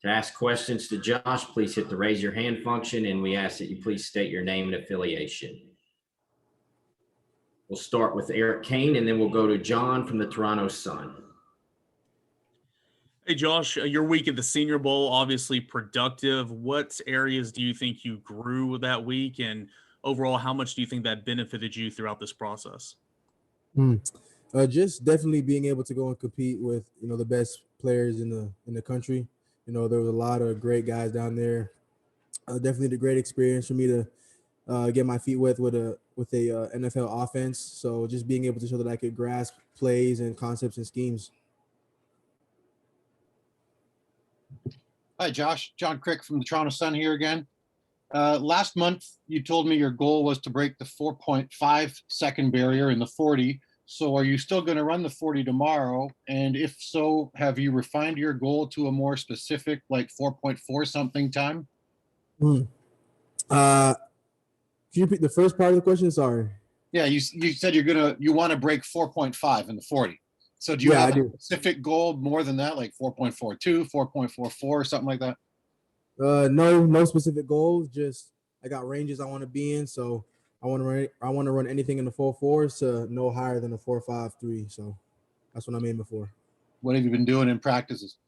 To ask questions to Josh, please hit the raise your hand function, and we ask that you please state your name and affiliation. We'll start with Eric Kane, and then we'll go to John from the Toronto Sun. Hey, Josh, your week at the Senior Bowl, obviously productive. What areas do you think you grew that week? And overall, how much do you think that benefited you throughout this process? Just definitely being able to go and compete with, the best players in the country. There was a lot of great guys down there. Definitely a great experience for me to get my feet wet with a NFL offense. So just being able to show that I could grasp plays and concepts and schemes. Hi, Josh. John Crick from the Toronto Sun here again. Last month, you told me your goal was to break the 4.5 second barrier in the 40. So are you still going to run the 40 tomorrow? And if so, have you refined your goal to a more specific, like 4.4 something time? Can you repeat the first part of the question? Sorry. Yeah, you said you want to break 4.5 in the 40. So do you have a specific goal more than that, like 4.42, 4.44, something like that? No specific goals. Just I got ranges I want to be in. So I want to run anything in the 4.4s to no higher than a 4.53. So that's what I'm aiming for. What have you been doing in practices?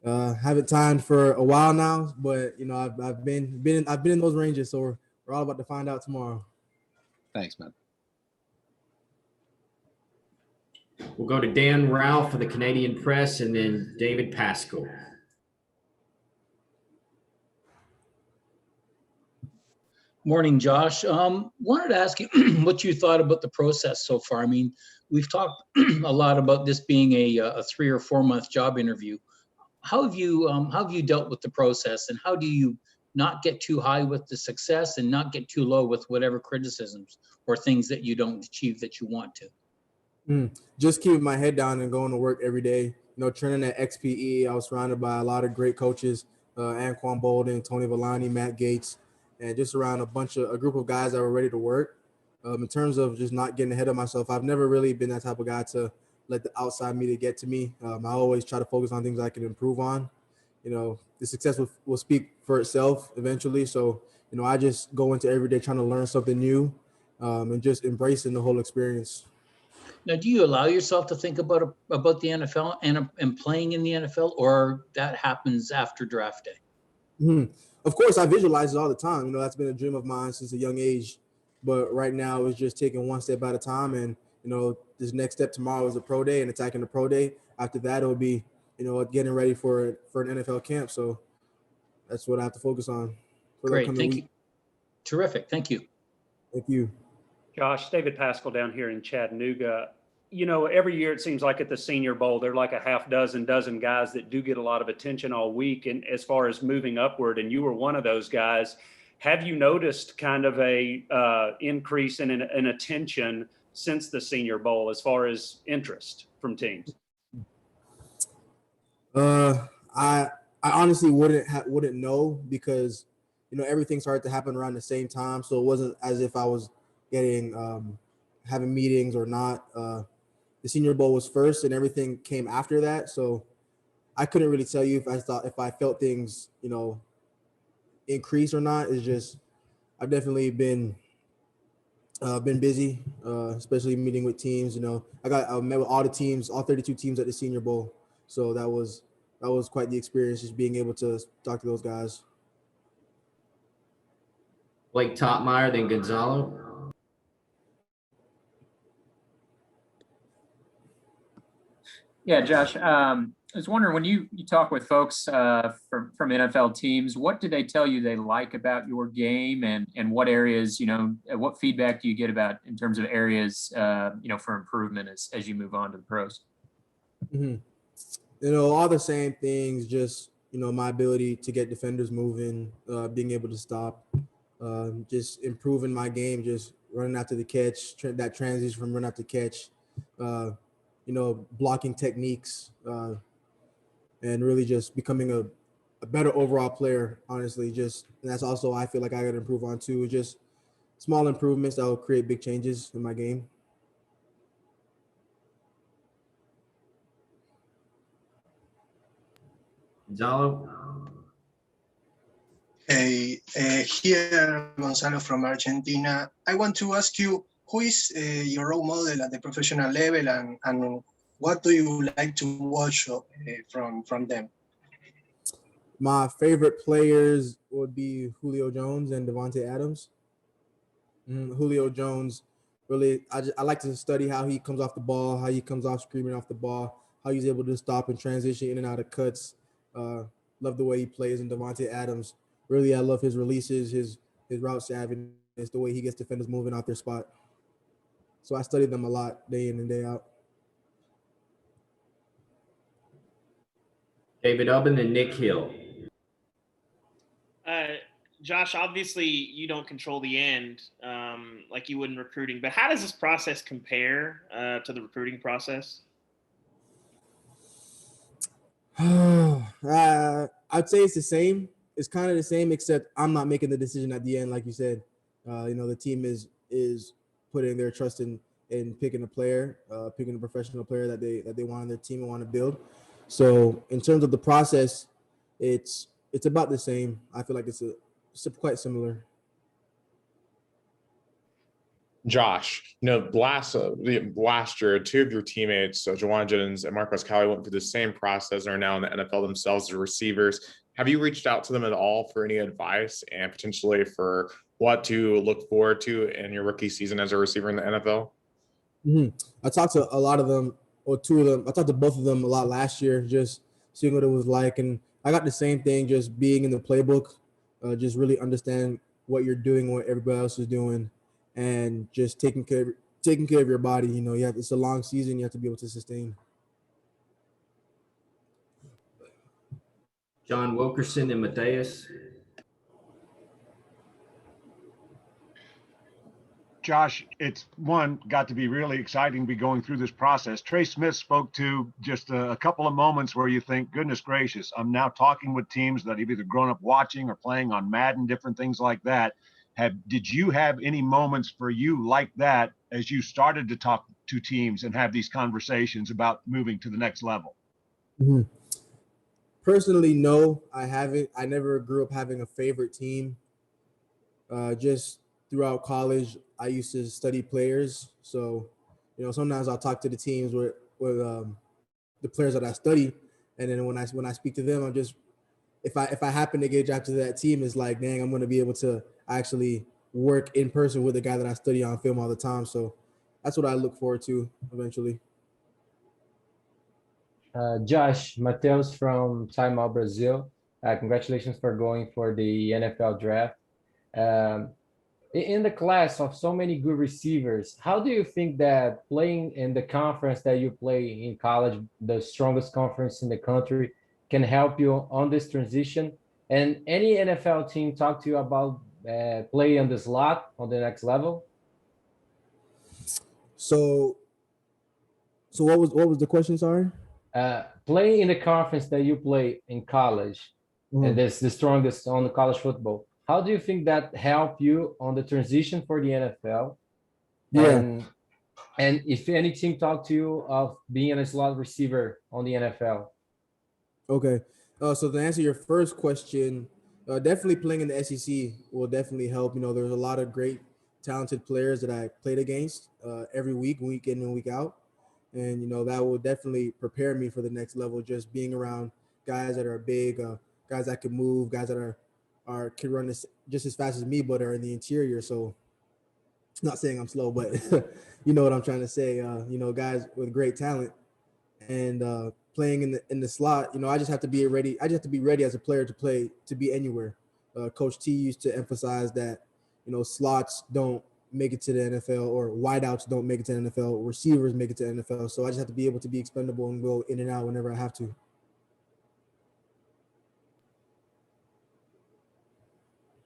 Haven't timed for a while now, but I've been in those ranges. So we're all about to find out tomorrow. Thanks, man. We'll go to Dan Ralph for the Canadian Press, and then David Pascal. Morning, Josh. Wanted to ask you what you thought about the process so far. I mean, we've talked a lot about this being a 3 or 4 month job interview. How have you dealt with the process, and how do you not get too high with the success and not get too low with whatever criticisms or things that you don't achieve that you want to? Just keeping my head down and going to work every day. Training at XPE, I was surrounded by a lot of great coaches, Anquan Bolden, Tony Villani, Matt Gates, and just around a group of guys that were ready to work. In terms of just not getting ahead of myself, I've never really been that type of guy to let the outside media get to me. I always try to focus on things I can improve on. The success will speak for itself eventually. So, I just go into every day trying to learn something new and just embracing the whole experience. Now, do you allow yourself to think about the NFL and playing in the NFL, or that happens after draft day? Of course, I visualize it all the time. That's been a dream of mine since a young age. But right now, it's just taking one step at a time. And, this next step tomorrow is a pro day and attacking the pro day. After that, it'll be, getting ready for an NFL camp. So that's what I have to focus on. Great. Thank you. Terrific. Thank you. Thank you. Josh, David Pascal down here in Chattanooga. Every year it seems like at the Senior Bowl, there are like a half dozen guys that do get a lot of attention all week. And as far as moving upward, and you were one of those guys, have you noticed kind of a increase in attention since the Senior Bowl as far as interest from teams? I honestly wouldn't know because, everything started to happen around the same time. So it wasn't as if I was getting having meetings or not. The Senior Bowl was first and everything came after that. So I couldn't really tell you if I felt things, increase or not. It's just I've definitely been busy, especially meeting with teams. I met with all the teams, all 32 teams at the Senior Bowl. So that was quite the experience, just being able to talk to those guys. Blake Topmeyer, then Gonzalo. Yeah, Josh, I was wondering, when you talk with folks from NFL teams, what do they tell you they like about your game, and what areas, what feedback do you get about in terms of areas, for improvement as you move on to the pros? All the same things, just, my ability to get defenders moving, being able to stop, just improving my game, just running after the catch, that transition from run after catch, blocking techniques, and really just becoming a better overall player, honestly. And that's also, I feel like I got to improve on too. Just small improvements that will create big changes in my game. Gonzalo? Hey, here Gonzalo from Argentina. I want to ask you, who is your role model at the professional level, and what do you like to watch from them? My favorite players would be Julio Jones and Devontae Adams. Julio Jones, really, I like to study how he comes off the ball, how he comes off screaming off the ball, how he's able to stop and transition in and out of cuts. Love the way he plays. And Devontae Adams, really, I love his releases, his route savviness, the way he gets defenders moving out their spot. So I study them a lot, day in and day out. David Ubben and Nick Hill. Josh, obviously you don't control the end like you would in recruiting, but how does this process compare to the recruiting process? I'd say it's the same. It's kind of the same, except I'm not making the decision at the end, like you said. The team is putting their trust in picking a player, picking a professional player that they want on their team and want to build. So in terms of the process, it's about the same. I feel like it's quite similar. Josh, last year, two of your teammates, Juwan Jennings and Marquez Callaway, went through the same process and are now in the NFL themselves as receivers. Have you reached out to them at all for any advice and potentially for what to look forward to in your rookie season as a receiver in the NFL? I talked to a lot of them, or two of them. I talked to both of them a lot last year, just seeing what it was like. And I got the same thing, just being in the playbook, just really understand what you're doing, what everybody else is doing, and just taking care of your body. It's a long season. You have to be able to sustain. John Wilkerson and Mateus. Josh, it's got to be really exciting to be going through this process. Trey Smith spoke to just a couple of moments where you think, goodness gracious, I'm now talking with teams that have either grown up watching or playing on Madden, different things like that. Did you have any moments for you like that as you started to talk to teams and have these conversations about moving to the next level? Personally, no, I haven't. I never grew up having a favorite team. Just throughout college, I used to study players. So, sometimes I'll talk to the teams with the players that I study. And then when I speak to them, I'm just, if I happen to get drafted to that team, it's like, dang, I'm going to be able to actually work in person with the guy that I study on film all the time. So that's what I look forward to eventually. Josh, Mateus from Time Out Brazil. Congratulations for going for the NFL draft. In the class of so many good receivers, how do you think that playing in the conference that you play in college, the strongest conference in the country, can help you on this transition? And any NFL team talk to you about play on the slot on the next level? So what was the question? Sorry. Playing in the conference that you play in college, and that's the strongest on the college football. How do you think that helped you on the transition for the NFL? Yeah. And if any team talked to you of being a slot receiver on the NFL? Okay. So to answer your first question, definitely playing in the SEC will definitely help. There's a lot of great, talented players that I played against every week in and week out. And, that will definitely prepare me for the next level, just being around guys that are big, guys that can move, guys that can run just as fast as me, but are in the interior. So not saying I'm slow, but you know what I'm trying to say, guys with great talent and playing in the slot, I just have to be ready. I just have to be ready as a player to be anywhere. Coach T used to emphasize that, slots don't make it to the NFL, or wideouts don't make it to the NFL, receivers make it to the NFL. So I just have to be able to be expendable and go in and out whenever I have to.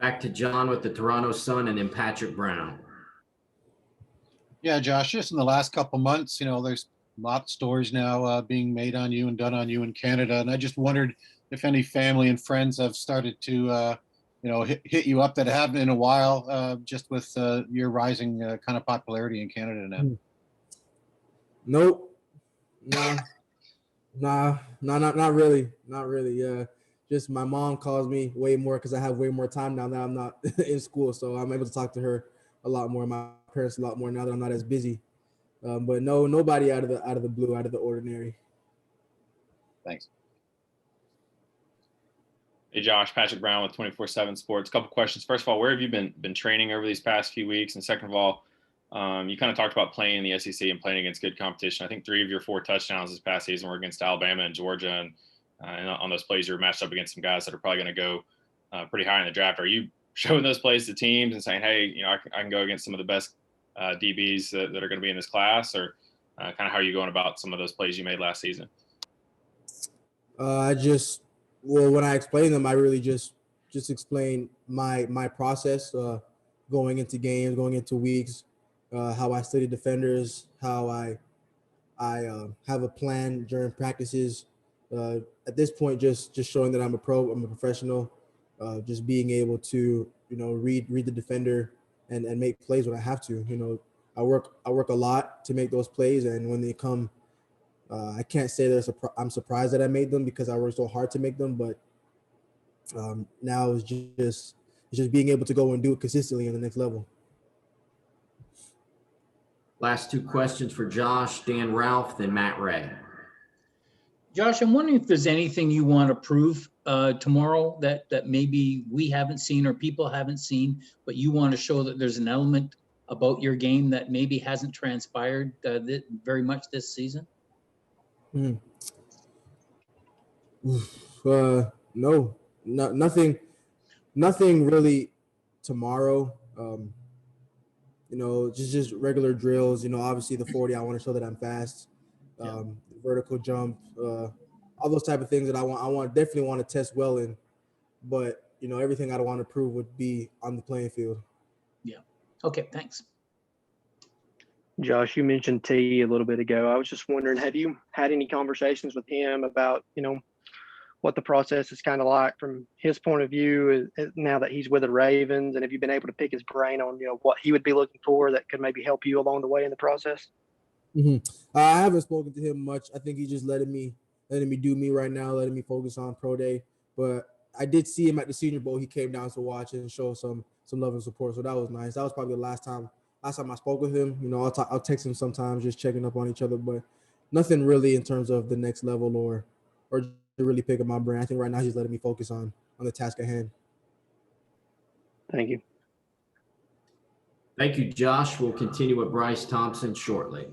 Back to John with the Toronto Sun and then Patrick Brown. Yeah, Josh, just in the last couple months, there's a lot of stories now being made on you and done on you in Canada. And I just wondered if any family and friends have started to, hit you up that haven't in a while, just with your rising kind of popularity in Canada now. Nope. No. Not really. Not really. Yeah. Just my mom calls me way more because I have way more time now that I'm not in school. So I'm able to talk to her a lot more. My parents a lot more now that I'm not as busy. But no, nobody out of the blue, out of the ordinary. Thanks. Hey Josh, Patrick Brown with 24/7 Sports. Couple questions. First of all, where have you been training over these past few weeks? And second of all, you kind of talked about playing in the SEC and playing against good competition. I think 3 of your 4 touchdowns this past season were against Alabama and Georgia, and on those plays you were matched up against some guys that are probably going to go pretty high in the draft. Are you showing those plays to teams and saying, hey, I can go against some of the best DBs that are going to be in this class, or kind of how are you going about some of those plays you made last season? When I explain them, I really just explain my process going into games, going into weeks, how I study defenders, how I have a plan during practices. At this point, just showing that I'm a pro, I'm a professional, just being able to read the defender and make plays when I have to. I work a lot to make those plays, and when they come, I can't say that I'm surprised that I made them because I worked so hard to make them. But now it's just being able to go and do it consistently on the next level. Last 2 questions for Josh, Dan Ralph, then Matt Ray. Josh, I'm wondering if there's anything you want to prove tomorrow that maybe we haven't seen or people haven't seen, but you want to show that there's an element about your game that maybe hasn't transpired very much this season? No, nothing really tomorrow. Just regular drills. Obviously the 40, I want to show that I'm fast. Vertical jump, all those type of things that I definitely want to test well in. But everything I want to prove would be on the playing field. Yeah. Okay. Thanks. Josh, you mentioned T a little bit ago. I was just wondering, have you had any conversations with him about, what the process is kind of like from his point of view now that he's with the Ravens? And have you been able to pick his brain on, what he would be looking for that could maybe help you along the way in the process? I haven't spoken to him much. I think he's just letting me do me right now, letting me focus on pro day. But I did see him at the Senior Bowl. He came down to watch and show some love and support. So that was nice. That was probably the last time I spoke with him. I'll text him sometimes, just checking up on each other, but nothing really in terms of the next level or to really pick up my brain. I think right now he's letting me focus on the task at hand. Thank you. Thank you, Josh. We'll continue with Bryce Thompson shortly.